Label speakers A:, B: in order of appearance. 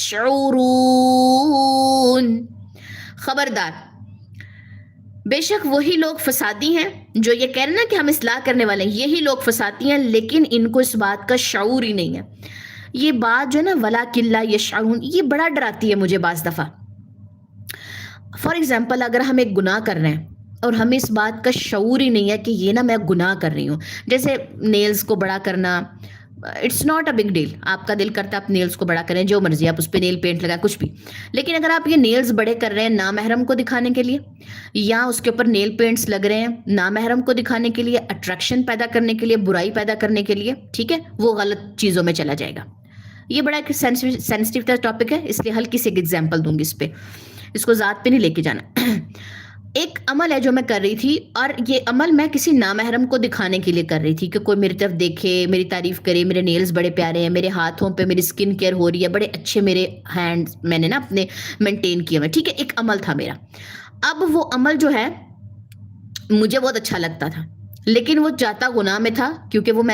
A: يشعرون. خبردار، بے شک وہی لوگ فسادی ہیں جو یہ کہہ رہے ہیں نا کہ ہم اصلاح کرنے والے ہیں، یہی لوگ فسادی ہیں لیکن ان کو اس بات کا شعور ہی نہیں ہے. یہ بات جو ہے نا وَلَٰكِن لَا يَشْعُرُونَ، یہ بڑا ڈراتی ہے مجھے بعض دفعہ. فار ایگزامپل اگر ہم ایک گناہ کر رہے ہیں اور ہمیں اس بات کا شعور ہی نہیں ہے کہ یہ نا میں گناہ کر رہی ہوں، جیسے نیلز کو بڑا کرنا، it's not a big deal. آپ کا دل کرتا ہے آپ نیلز کو بڑا کریں، جو مرضی آپ اس پہ نیل پینٹ لگائیں، کچھ بھی. لیکن اگر آپ یہ نیلز بڑے کر رہے ہیں نامحرم کو دکھانے کے لیے، یا اس کے اوپر نیل پینٹس لگ رہے ہیں نامحرم کو دکھانے کے لیے، اٹریکشن پیدا کرنے کے لیے، برائی پیدا کرنے کے لیے، ٹھیک ہے، وہ غلط چیزوں میں چلا جائے گا. یہ بڑا ایک سینسٹیو ٹاپک ہے، اس لیے ہلکی سی ایک ایگزامپل دوں گی اس پہ، اس کو ذات پہ نہیں لے کے جانا. ایک عمل ہے جو میں کر رہی تھی، اور یہ عمل میں کسی نامحرم کو دکھانے کے لیے کر رہی تھی کہ کوئی میری طرف دیکھے، میری تعریف کرے، میرے نیلز بڑے پیارے ہیں، میرے ہاتھوں پہ میری سکن کیئر ہو رہی ہے، بڑے اچھے میرے ہینڈز میں نے نا اپنے مینٹین کیے ہوئے، ٹھیک ہے، ایک عمل تھا میرا. اب وہ عمل جو ہے مجھے بہت اچھا لگتا تھا، لیکن وہ جاتا گناہ میں تھا کیونکہ وہ